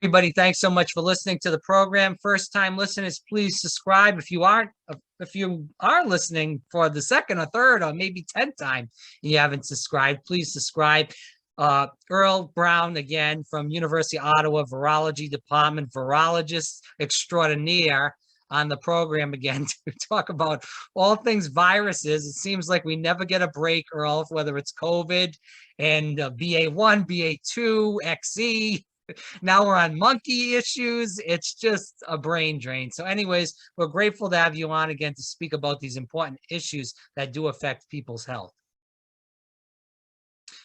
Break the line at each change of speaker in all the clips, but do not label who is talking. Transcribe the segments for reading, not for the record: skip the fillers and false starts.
Everybody, thanks so much for listening to the program. First time listeners, please subscribe. If you are listening for the second or third or maybe 10th time and you haven't subscribed, please subscribe. Earl Brown, again, from University of Ottawa Virology Department, virologist extraordinaire, on the program again to talk about all things viruses. It seems like we never get a break, Earl, whether it's COVID and BA1, BA2, XE. Now we're on monkey issues. It's just a brain drain. So anyways, we're grateful to have you on again to speak about these important issues that do affect people's health.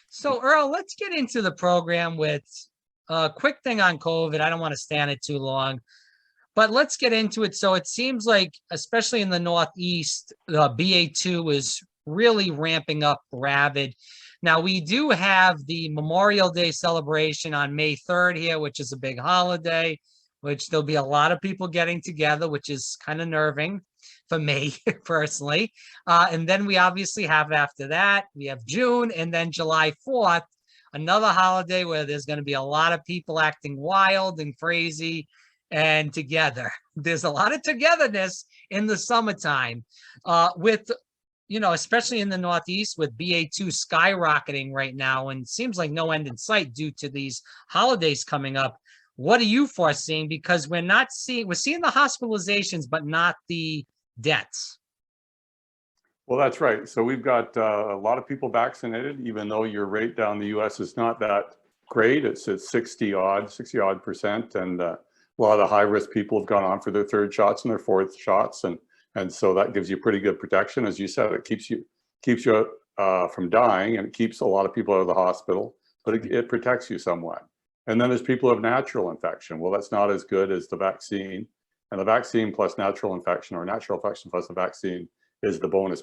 So Earl, let's get into the program with a quick thing on COVID. I don't want to stand it too long, but let's get into it. So it seems like, especially in the Northeast, BA2 is really ramping up rabid. Now, we do have the Memorial Day celebration on May 3rd here, which is a big holiday, which there'll be a lot of people getting together, which is kind of nerving for me personally. And then we obviously have, after that, we have June, and then July 4th, another holiday where there's going to be a lot of people acting wild and crazy and together. There's a lot of togetherness in the summertime with, especially in the Northeast with BA2 skyrocketing right now, and it seems like no end in sight due to these holidays coming up. What are you foreseeing? Because we're seeing the hospitalizations, but not the deaths.
Well, that's right. So we've got a lot of people vaccinated, even though your rate down the US is not that great. It's at 60 odd percent. And a lot of the high risk people have gone on for their third shots and their fourth shots. And so that gives you pretty good protection. As you said, it keeps you from dying, and it keeps a lot of people out of the hospital, but it protects you somewhat. And then there's people who have natural infection. Well, that's not as good as the vaccine. And the vaccine plus natural infection, or natural infection plus the vaccine, is the bonus.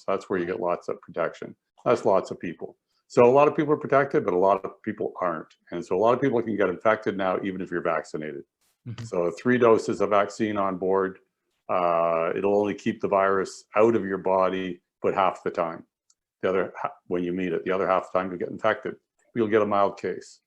That's where you get lots of protection. That's lots of people. So a lot of people are protected, but a lot of people aren't. And so a lot of people can get infected now, even if you're vaccinated. So 3 doses of vaccine on board. It'll only keep the virus out of your body, but half the time. When you meet it, the other half the time you'll get infected. You'll get a mild case,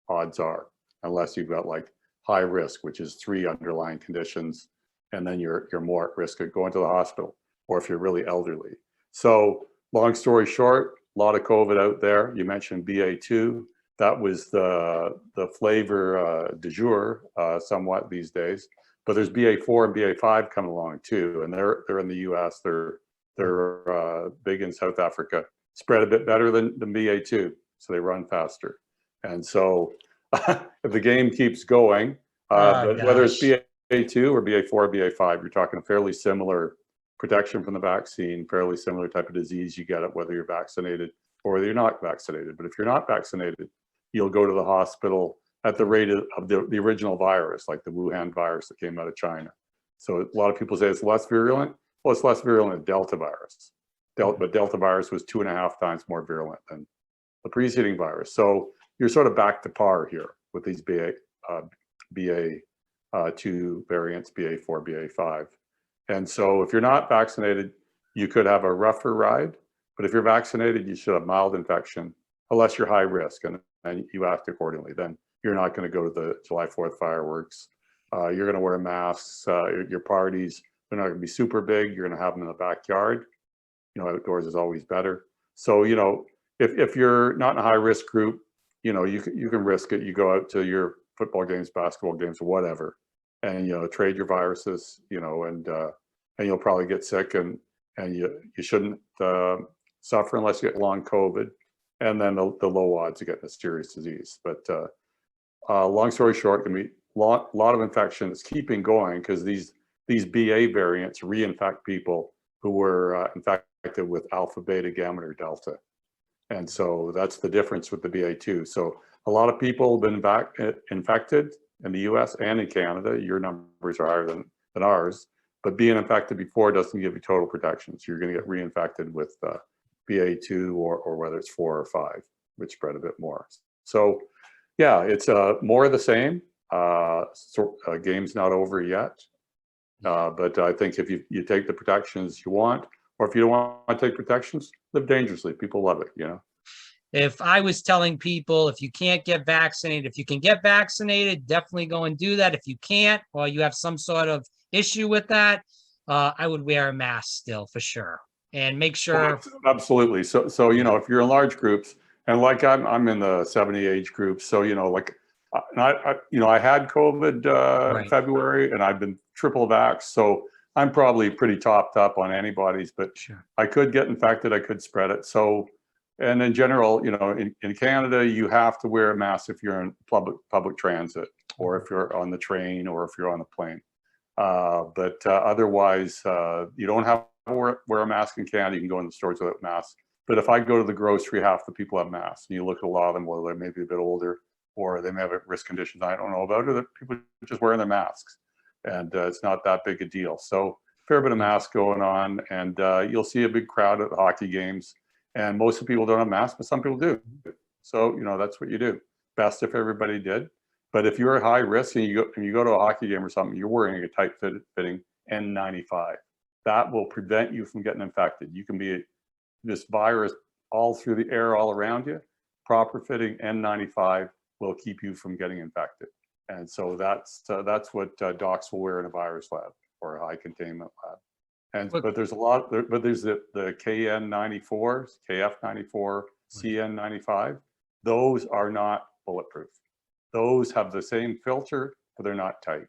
odds are, unless you've got like high risk, which is 3 underlying conditions, and then you're more at risk of going to the hospital, or if you're really elderly. So long story short, a lot of COVID out there. You mentioned BA2. That was the flavor du jour somewhat these days. But there's BA4 and BA5 coming along too, and they're in the US. They're big in South Africa. Spread a bit better than BA2, so they run faster. And so if the game keeps going, but whether it's BA2 or BA4 or BA5, you're talking fairly similar protection from the vaccine, fairly similar type of disease you get it whether you're vaccinated or whether you're not vaccinated. But if you're not vaccinated, you'll go to the hospital at the rate of the original virus, like the Wuhan virus that came out of China. So a lot of people say it's less virulent. Well, it's less virulent than Delta virus. But Delta virus was 2.5 times more virulent than the preceding virus. So you're sort of back to par here with these BA2 variants, BA4, BA5. And so if you're not vaccinated, you could have a rougher ride. But if you're vaccinated, you should have mild infection, unless you're high risk, and you act accordingly. Then you're not going to go to the July 4th fireworks. You're going to wear masks. Your parties, they're not going to be super big. You're going to have them in the backyard. Outdoors is always better. So, if you're not in a high risk group, you can risk it. You go out to your football games, basketball games, or whatever, and trade your viruses. And you'll probably get sick, and you shouldn't suffer unless you get long COVID, and then the low odds of getting a serious disease. But long story short, can be a lot of infection that's keeping going because these BA variants reinfect people who were infected with alpha, beta, gamma, or delta. And so that's the difference with the BA2. So a lot of people have been infected in the US and in Canada. Your numbers are higher than ours, but being infected before doesn't give you total protection. So you're going to get reinfected with BA2 or whether it's 4 or 5, which spread a bit more. So yeah, it's more of the same. Game's not over yet. But I think if you take the protections you want, or if you don't want to take protections, live dangerously. People love it,
if I was telling people, if you can't get vaccinated, if you can get vaccinated, definitely go and do that. If you can't, or you have some sort of issue with that, I would wear a mask still for sure. And make sure.
Absolutely. So, if you're in large groups, and like I'm in the 70 age group, so, like, I had COVID in February, and I've been triple vaxxed, so I'm probably pretty topped up on antibodies, but
Sure.
I could get infected, I could spread it. So, and in general, in Canada, you have to wear a mask if you're in public transit, or if you're on the train, or if you're on the plane. But otherwise, you don't have to wear a mask in Canada. You can go in the stores without masks. But if I go to the grocery, half the people have masks. And you look at a lot of them, well, they're maybe a bit older, or they may have risk conditions I don't know about, or that people are just wearing their masks. And it's not that big a deal. So fair bit of mask going on. And you'll see a big crowd at the hockey games. And most of the people don't have masks, but some people do. So, that's what you do. Best if everybody did. But if you're at high risk and you go to a hockey game or something, you're wearing a tight fitting N95. That will prevent you from getting infected. You can be this virus all through the air all around you. Proper fitting N95 will keep you from getting infected. And so that's what docs will wear in a virus lab or a high containment lab. But there's there's the KN94s, KF94, CN95. Those are not bulletproof. Those have the same filter, but they're not tight.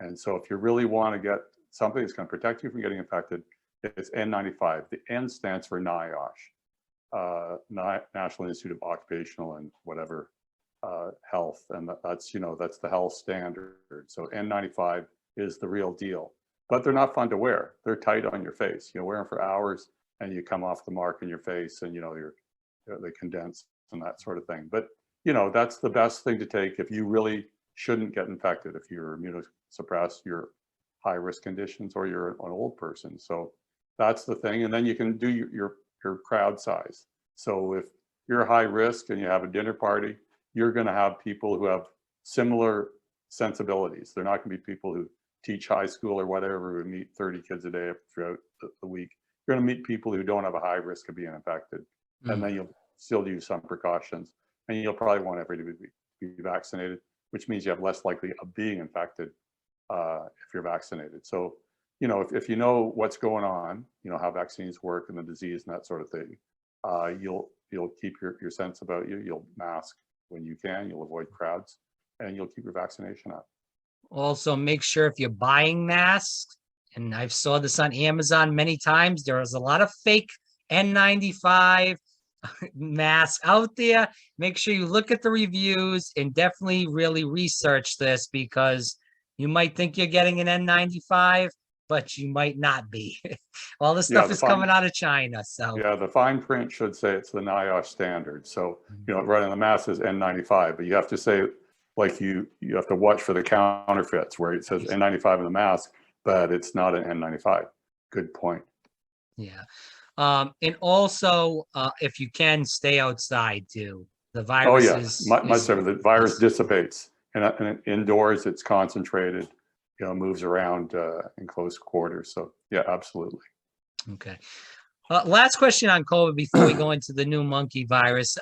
And so if you really want to get something that's going to protect you from getting infected, it's N95. The N stands for NIOSH, National Institute of Occupational and whatever health. And that's the health standard. So N95 is the real deal. But they're not fun to wear. They're tight on your face. You wear them for hours and you come off the mark in your face, and they condense and that sort of thing. But that's the best thing to take if you really shouldn't get infected, if you're immunosuppressed, you're high risk conditions, or you're an old person. So that's the thing. And then you can do your crowd size. So if you're high risk and you have a dinner party, you're going to have people who have similar sensibilities. They're not going to be people who teach high school or whatever, who meet 30 kids a day throughout the week. You're going to meet people who don't have a high risk of being infected. And then you'll still use some precautions. And you'll probably want everybody to be vaccinated, which means you have less likely of being infected if you're vaccinated. So, if you know what's going on, how vaccines work and the disease and that sort of thing, you'll keep your sense about you. You'll mask when you can. You'll avoid crowds, and you'll keep your vaccination up.
Also, make sure if you're buying masks, and I've saw this on Amazon many times, there is a lot of fake N95 mask out there. Make sure you look at the reviews and definitely really research this, because you might think you're getting an N95, but you might not be. All this stuff is coming out of China. So
yeah, the fine print should say it's the NIOSH standard. So right on the mask is N95, but you have to say, like, you have to watch for the counterfeits where it says N95 in the mask, but it's not an N95. Good point.
Yeah. And also, if you can, stay outside too. The virus
the virus dissipates, and indoors it's concentrated, moves around in close quarters. So yeah, absolutely.
Okay. Last question on COVID before we go into the new monkey virus.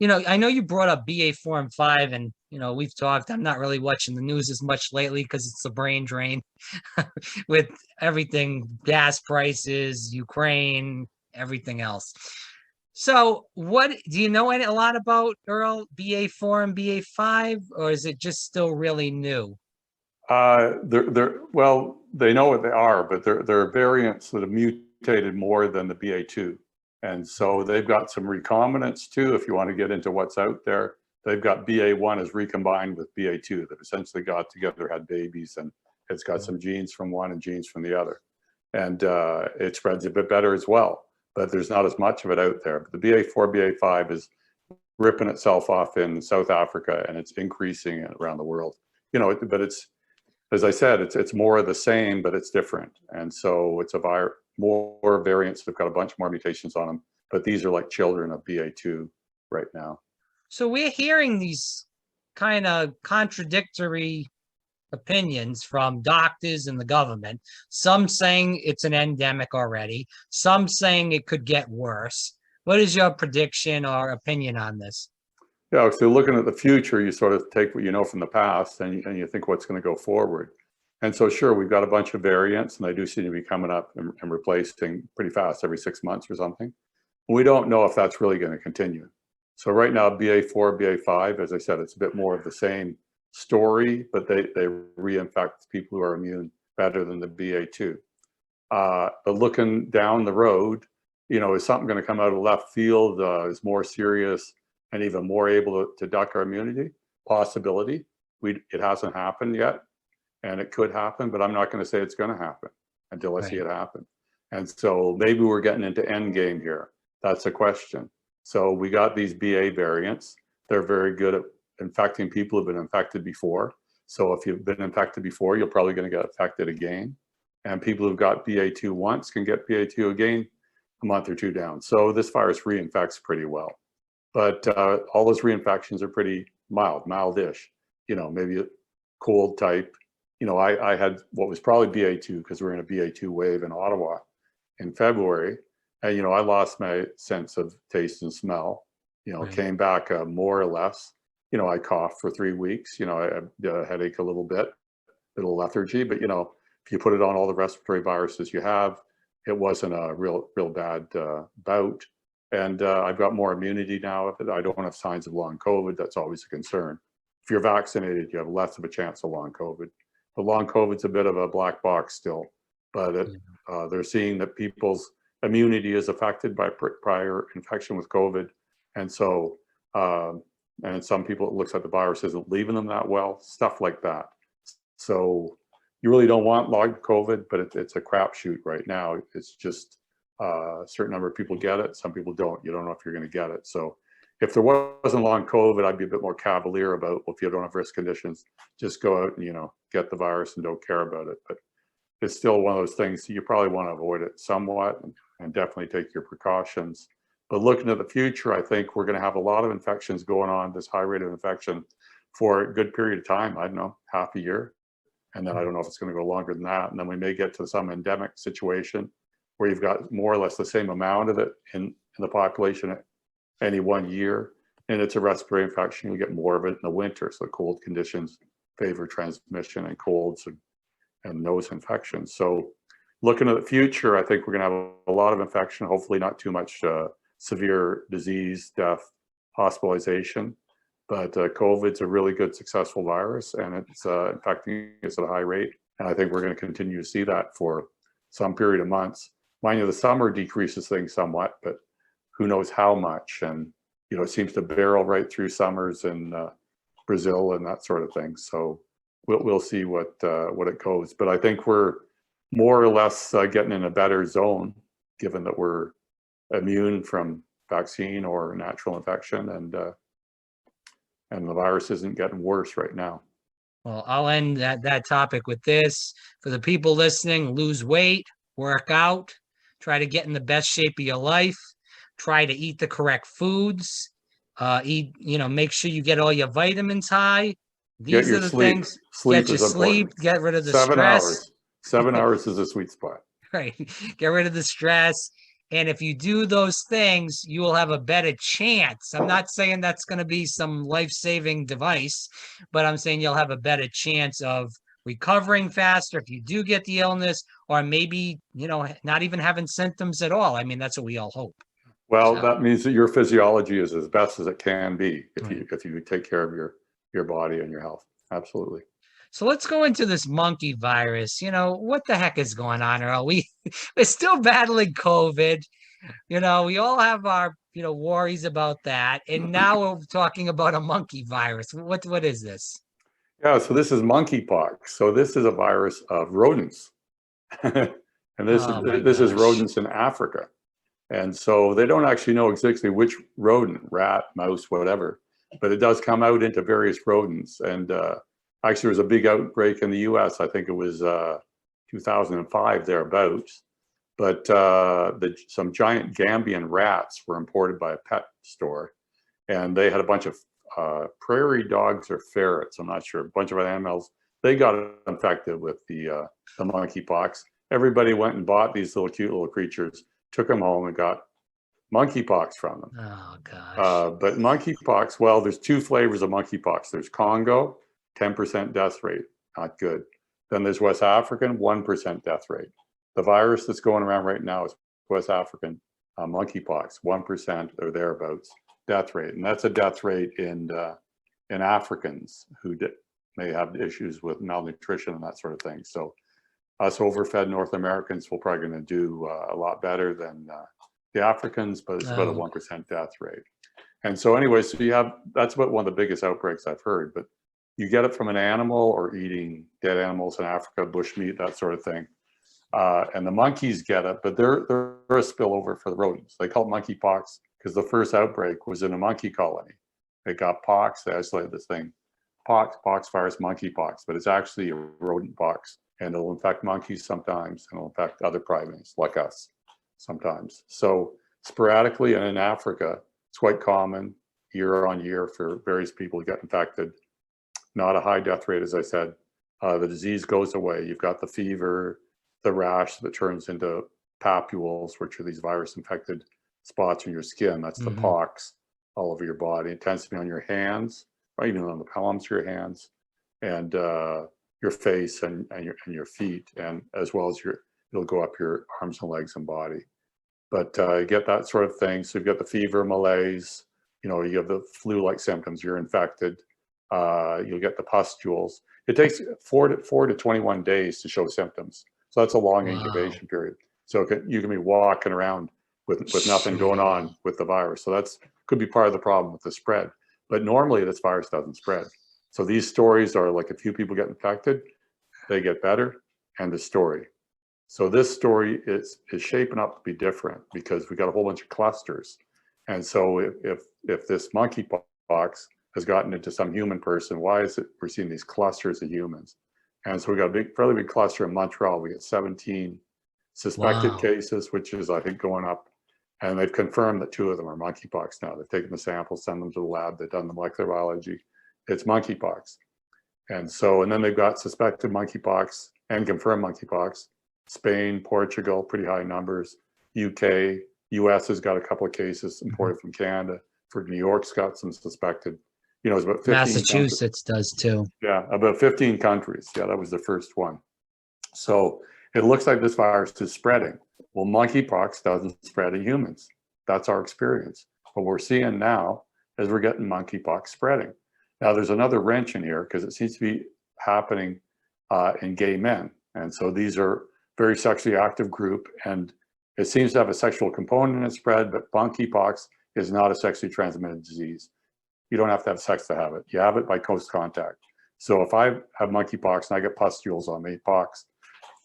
I know you brought up BA4 and 5, and we've talked. I'm not really watching the news as much lately because it's a brain drain with everything, gas prices, Ukraine, everything else. So what do you know a lot about, Earl, BA4 and BA5, or is it just still really new?
Well, they know what they are, but they're variants that have mutated more than the BA2. And so they've got some recombinants too, if you want to get into what's out there. They've got BA1 is recombined with BA2 that essentially got together, had babies, and it's got some genes from one and genes from the other. And it spreads a bit better as well, but there's not as much of it out there. But the BA4, BA5 is ripping itself off in South Africa, and it's increasing around the world. But it's, as I said, it's more of the same, but it's different. And so it's more variants. They've got a bunch more mutations on them, but these are like children of BA2 right now.
So we're hearing these kind of contradictory opinions from doctors and the government. Some saying it's an endemic already, some saying it could get worse. What is your prediction or opinion on this?
Yeah, so looking at the future, you sort of take what you know from the past and you think what's going to go forward. And so, sure, we've got a bunch of variants, and they do seem to be coming up and replacing pretty fast every 6 months or something. We don't know if that's really going to continue. So right now, BA4, BA5, as I said, it's a bit more of the same story, but they reinfect people who are immune better than the BA2. But looking down the road, is something going to come out of left field, is more serious and even more able to duck our immunity? Possibility. It hasn't happened yet, and it could happen, but I'm not going to say it's going to happen until I see it happen. And so maybe we're getting into end game here. That's a question. So we got these BA variants. They're very good at infecting people who've been infected before. So if you've been infected before, you're probably going to get infected again. And people who've got BA2 once can get BA2 again a month or two down. So this virus reinfects pretty well. But all those reinfections are pretty mildish. Maybe a cold type. I had what was probably BA2 because we're in a BA2 wave in Ottawa in February. And, I lost my sense of taste and smell, came back more or less. I coughed for 3 weeks, I had a headache a little bit, little lethargy, but, if you put it on all the respiratory viruses you have, it wasn't a real bad bout. And I've got more immunity now. I don't have signs of long COVID. That's always a concern. If you're vaccinated, you have less of a chance of long COVID. But long COVID's a bit of a black box still. But they're seeing that people's immunity is affected by prior infection with COVID. And so, and some people, it looks like the virus isn't leaving them that well, stuff like that. So you really don't want long COVID, but it's a crapshoot right now. It's just a certain number of people get it. Some people don't. You don't know if you're going to get it. So if there wasn't long COVID, I'd be a bit more cavalier about, well, if you don't have risk conditions, just go out and, get the virus and don't care about it. But it's still one of those things you probably want to avoid it somewhat and definitely take your precautions. But looking at the future, I think we're going to have a lot of infections going on, this high rate of infection for a good period of time. I don't know, half a year. And then I don't know if it's going to go longer than that. And then we may get to some endemic situation where you've got more or less the same amount of it in the population at any 1 year. And it's a respiratory infection. You get more of it in the winter. So cold conditions favor transmission and colds and nose infections. So looking at the future, I think we're going to have a lot of infection, hopefully not too much severe disease, death, hospitalization. But COVID's a really good, successful virus, and it's infecting us at a high rate. And I think we're going to continue to see that for some period of months. Mind you, the summer decreases things somewhat, but who knows how much. And, it seems to barrel right through summers in Brazil and that sort of thing. So we'll see what it goes. But I think we're more or less getting in a better zone, given that we're immune from vaccine or natural infection, and the virus isn't getting worse right now.
Well, I'll end that topic with this. For the people listening, lose weight, work out, try to get in the best shape of your life, try to eat the correct foods, make sure you get all your vitamins high. These are the things.
Sleep
get your
is
sleep,
important.
get rid of the
7
stress.
hours. 7 hours is a sweet spot.
Right. Get rid of the stress. And if you do those things, you will have a better chance. I'm not saying that's going to be some life-saving device, but I'm saying you'll have a better chance of recovering faster if you do get the illness, or maybe, not even having symptoms at all. I mean, that's what we all hope.
Well, that means that your physiology is as best as it can be if you take care of your body and your health. Absolutely.
So let's go into this monkey virus. What the heck is going on, Earl? We're still battling COVID. We all have our, worries about that. And now we're talking about a monkey virus. What is this?
Yeah, so this is Monkey Pox. So this is a virus of rodents. And this is rodents in Africa. And so they don't actually know exactly which rodent, rat, mouse, whatever, but it does come out into various rodents. And actually, there was a big outbreak in the US. I think it was 2005 thereabouts. But some giant Gambian rats were imported by a pet store, and they had a bunch of prairie dogs or ferrets, I'm not sure, a bunch of animals. They got infected with the monkey pox. Everybody went and bought these cute little creatures, took them home and got monkeypox from them.
Oh gosh.
But monkeypox, well, there's two flavors of monkeypox. There's Congo, 10% death rate, not good. Then there's West African, 1% death rate. The virus that's going around right now is West African monkeypox, 1% or thereabouts death rate. And that's a death rate in Africans who may have issues with malnutrition and that sort of thing. So us overfed North Americans will probably going to do a lot better than the Africans, but it's about a 1% death rate. And so anyway, so you have, that's about one of the biggest outbreaks I've heard, but you get it from an animal or eating dead animals in Africa, bushmeat, that sort of thing. And the monkeys get it, but they're a spillover for the rodents. They call it monkeypox because the first outbreak was in a monkey colony. They got pox, they isolated this thing, pox virus, monkeypox, but it's actually a rodent pox. And it'll infect monkeys sometimes, and it'll infect other primates like us sometimes. So sporadically, and in Africa, it's quite common year on year for various people to get infected. Not a high death rate, as I said. The disease goes away. You've got the fever, the rash that turns into papules, which are these virus-infected spots in your skin. That's the pox all over your body. It tends to be on your hands, right, even on the palms of your hands, and your face and your feet, and as well as it'll go up your arms and legs and body. But you get that sort of thing. So you've got the fever, malaise, you have the flu-like symptoms, you're infected. You'll get the pustules. It takes 4 to 21 days to show symptoms. So that's a long incubation period. So you can be walking around with nothing going on with the virus. So that's could be part of the problem with the spread. But normally this virus doesn't spread. So these stories are like a few people get infected, they get better, and the story. So this story is shaping up to be different because we got a whole bunch of clusters. And so if this monkeypox has gotten into some human person, why is it we're seeing these clusters of humans? And so we got a fairly big cluster in Montreal. We get 17 suspected cases, which is I think going up. And they've confirmed that 2 of them are monkeypox now. They've taken the samples, sent them to the lab, they've done the molecular biology. It's monkeypox. And then they've got suspected monkeypox and confirmed monkeypox. Spain, Portugal, pretty high numbers. UK, US has got a couple of cases imported from Canada. For New York's got some suspected. It's about 15
Massachusetts does too.
Yeah, about 15 countries. Yeah, that was the first one. So it looks like this virus is spreading. Well, monkeypox doesn't spread in humans. That's our experience. What we're seeing now is we're getting monkeypox spreading. Now, there's another wrench in here because it seems to be happening in gay men. And so these are very sexually active group, and it seems to have a sexual component in its spread, but monkeypox is not a sexually transmitted disease. You don't have to have sex to have it. You have it by close contact. So if I have monkeypox and I get pustules on me, pox,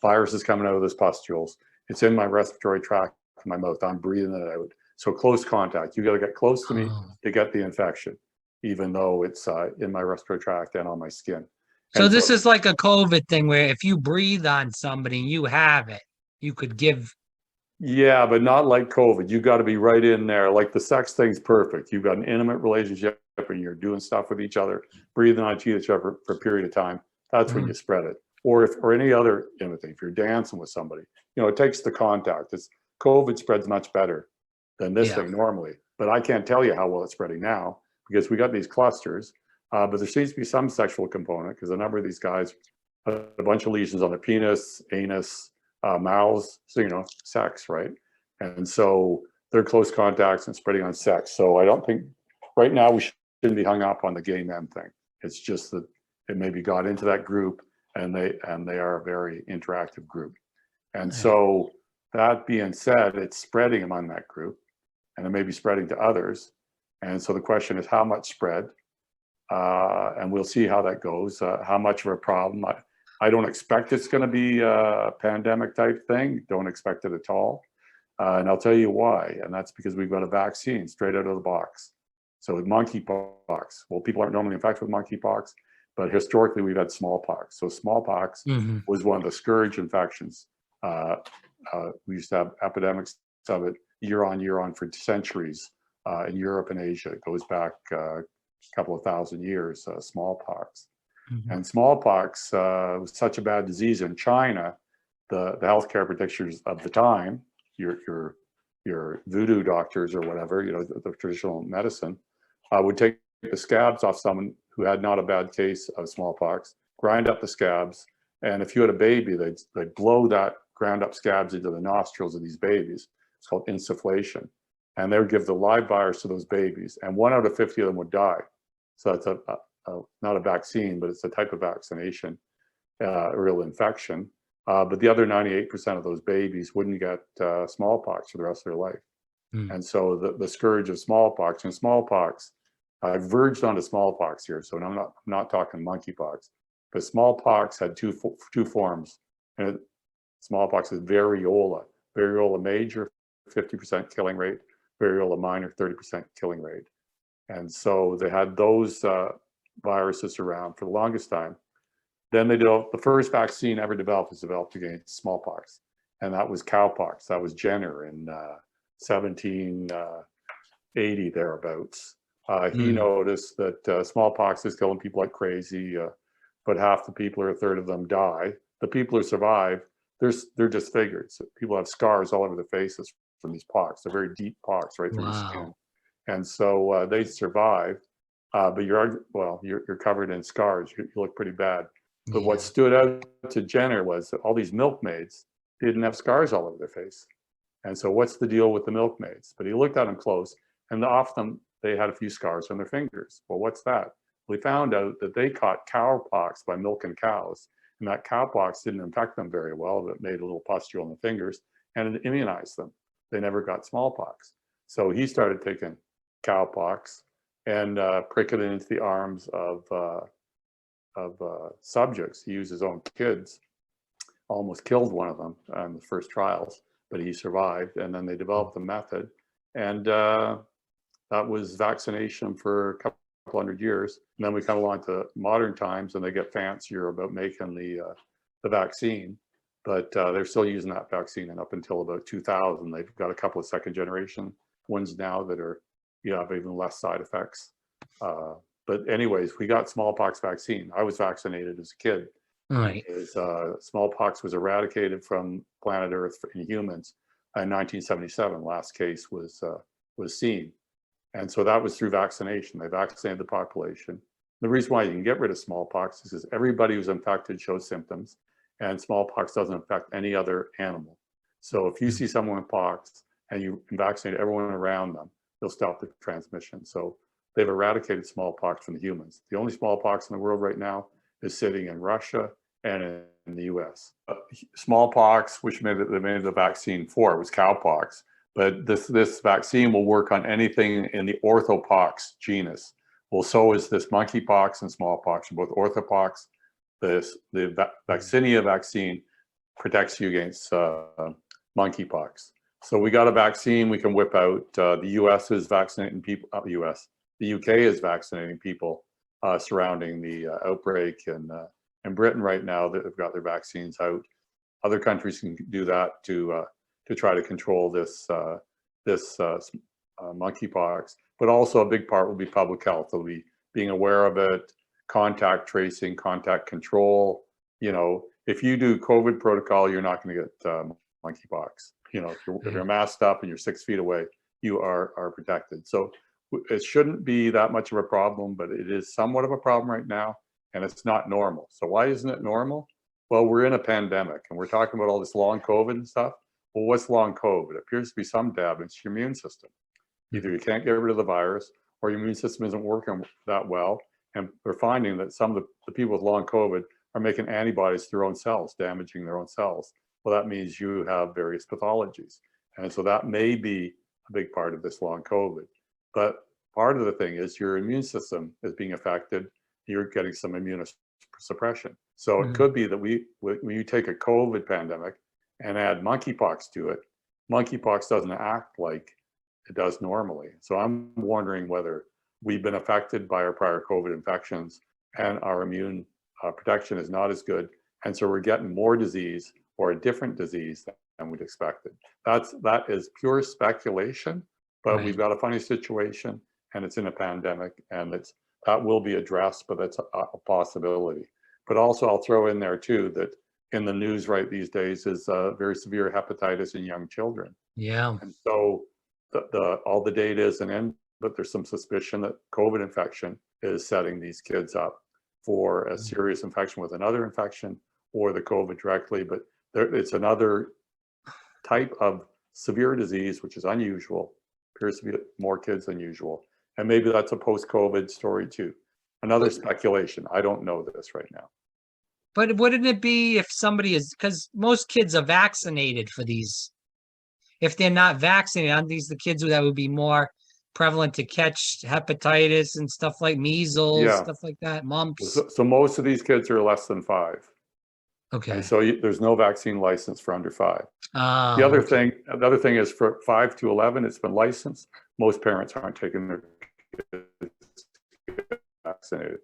virus is coming out of those pustules. It's in my respiratory tract, in my mouth. I'm breathing it out. So close contact. You got to get close to me to get the infection, even though it's in my respiratory tract and on my skin.
So this is like a COVID thing where if you breathe on somebody and you have it, you could give.
Yeah, but not like COVID. You got to be right in there. Like the sex thing's perfect. You've got an intimate relationship and you're doing stuff with each other, breathing on each other for a period of time. That's when you spread it. Or any other intimate thing. If you're dancing with somebody, it takes the contact. COVID spreads much better than this thing normally. But I can't tell you how well it's spreading now because we got these clusters. But there seems to be some sexual component because a number of these guys have a bunch of lesions on their penis, anus, mouths, so sex, right? And so they're close contacts and spreading on sex. So I don't think right now we shouldn't be hung up on the gay men thing. It's just that it maybe got into that group and they are a very interactive group. And so that being said, it's spreading among that group and it may be spreading to others. And so the question is how much spread? And we'll see how that goes. How much of a problem? I don't expect it's going to be a pandemic type thing. Don't expect it at all. And I'll tell you why. And that's because we've got a vaccine straight out of the box. So with monkeypox, well, people aren't normally infected with monkeypox, but historically we've had smallpox. So smallpox was one of the scourge infections. We used to have epidemics of it year on for centuries in Europe and Asia. It goes back a couple of thousand years, smallpox. And smallpox was such a bad disease in China, the healthcare practitioners of the time, your your voodoo doctors or whatever, the traditional medicine, would take the scabs off someone who had not a bad case of smallpox, grind up the scabs, and if you had a baby, they'd blow that ground up scabs into the nostrils of these babies. It's called insufflation. And they would give the live virus to those babies, and 1 out of 50 of them would die. So that's not a vaccine, but it's a type of vaccination, a real infection. But the other 98% of those babies wouldn't get smallpox for the rest of their life. And so the scourge of smallpox, and smallpox, I've verged onto smallpox here, so I'm not talking monkeypox, but smallpox had two forms. And smallpox is variola major, 50% killing rate, variola minor, 30% killing rate. And so they had those viruses around for the longest time. Then they developed, the first vaccine ever developed was developed against smallpox, and that was cowpox. That was Jenner in 1780 thereabouts. He noticed that smallpox is killing people like crazy, but half the people or a third of them die. The people who survive, they're disfigured. So people have scars all over their faces from these pox. They're very deep pox right through the skin. And so they survive, but you're covered in scars. You look pretty bad. But what stood out to Jenner was that all these milkmaids didn't have scars all over their face. And so what's the deal with the milkmaids? But he looked at them close, and often they had a few scars on their fingers. Well, what's that? We found out that they caught cowpox by milking cows, and that cowpox didn't infect them very well, but it made a little pustule on the fingers, and it immunized them. They never got smallpox. So he started taking cowpox and pricking it into the arms of subjects. He used his own kids, almost killed one of them in the first trials, but he survived. And then they developed the method, and that was vaccination for a couple hundred years. And then we come along to modern times, and they get fancier about making the vaccine, but they're still using that vaccine. And up until about 2000, they've got a couple of second generation ones now that are have even less side effects. But anyways, we got smallpox vaccine. I was vaccinated as a kid.
Right.
Smallpox was eradicated from planet Earth in humans in 1977. Last case was seen. And so that was through vaccination. They vaccinated the population. The reason why you can get rid of smallpox is because everybody who's infected shows symptoms, and smallpox doesn't affect any other animal. So if you see someone with pox and you vaccinate everyone around them, they'll stop the transmission. So they've eradicated smallpox from the humans. The only smallpox in the world right now is sitting in Russia and in the US. Smallpox, which they made the vaccine for, was cowpox. But this vaccine will work on anything in the orthopox genus. Well, so is this monkeypox and smallpox, both orthopox. The vaccinia vaccine protects you against monkeypox. So we got a vaccine we can whip out. The US is vaccinating people, the UK is vaccinating people surrounding the outbreak. And in Britain right now, they've got their vaccines out. Other countries can do that to try to control this monkeypox. But also a big part will be public health. They'll be being aware of it, contact tracing, contact control. If you do COVID protocol, you're not going to get monkeypox. If you're masked up and you're 6 feet away, you are protected. So it shouldn't be that much of a problem, but it is somewhat of a problem right now, and it's not normal. So why isn't it normal? Well, we're in a pandemic, and we're talking about all this long COVID and stuff. Well, what's long COVID? It appears to be some damage to your immune system. Either you can't get rid of the virus, or your immune system isn't working that well. And we're finding that some of the people with long COVID are making antibodies to their own cells, damaging their own cells. Well, that means you have various pathologies. And so that may be a big part of this long COVID. But part of the thing is your immune system is being affected. You're getting some immunosuppression. So it could be that when you take a COVID pandemic and add monkeypox to it, monkeypox doesn't act like it does normally. So I'm wondering whether we've been affected by our prior COVID infections and our immune protection is not as good. And so we're getting more disease or a different disease than we'd expected. That is pure speculation, but we've got a funny situation, and it's in a pandemic, and that will be addressed, but that's a possibility. But also I'll throw in there too that in the news right these days is very severe hepatitis in young children.
Yeah.
And so all the data isn't in, but there's some suspicion that COVID infection is setting these kids up for a serious infection with another infection or the COVID directly. But it's another type of severe disease, which is unusual, appears to be more kids than usual. And maybe that's a post-COVID story too. Another speculation. I don't know this right now.
But wouldn't it be if somebody is, because most kids are vaccinated for these. If they're not vaccinated, aren't these the kids that would be more prevalent to catch hepatitis and stuff like measles,
Yeah.
stuff like that, mumps?
So most of these kids are less than 5.
Okay.
And so there's no vaccine license for under 5.
The
The other thing is for 5 to 11, it's been licensed. Most parents aren't taking their kids vaccinated.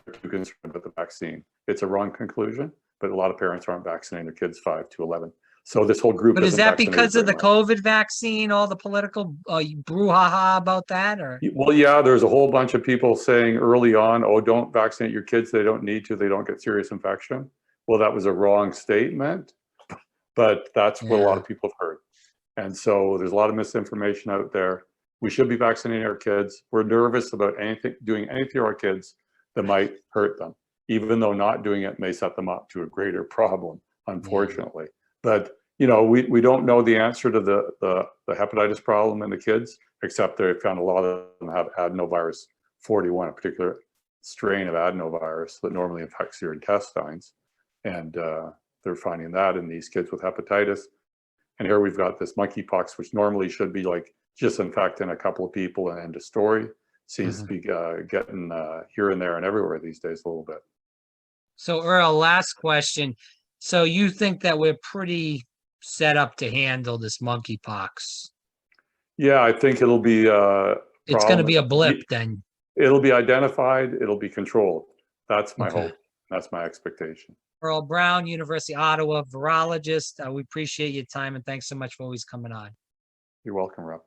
They're too concerned about the vaccine. It's a wrong conclusion, but a lot of parents aren't vaccinating their kids 5 to 11. So this whole group.
But is
isn't
that
vaccinated
because of the
very much.
COVID vaccine, all the political brouhaha about that, or?
Well, yeah, there's a whole bunch of people saying early on, oh, don't vaccinate your kids. They don't need to. They don't get serious infection. Well, that was a wrong statement, but that's what a lot of people have heard. And so there's a lot of misinformation out there. We should be vaccinating our kids. We're nervous about doing anything to our kids that might hurt them, even though not doing it may set them up to a greater problem, unfortunately. But you know, we don't know the answer to the hepatitis problem in the kids, except they found a lot of them have adenovirus 41, a particular strain of adenovirus that normally infects your intestines. And they're finding that in these kids with hepatitis. And here we've got this monkeypox, which normally should be like just infecting a couple of people and end of story. Seems to be getting here and there and everywhere these days a little bit.
So Earl, last question. So you think that we're pretty set up to handle this monkeypox?
Yeah, I think it'll be
It's going to be a blip then.
It'll be identified, it'll be controlled. That's my hope. That's my expectation.
Earl Brown, University of Ottawa, virologist. We appreciate your time and thanks so much for always coming on.
You're welcome, Rob.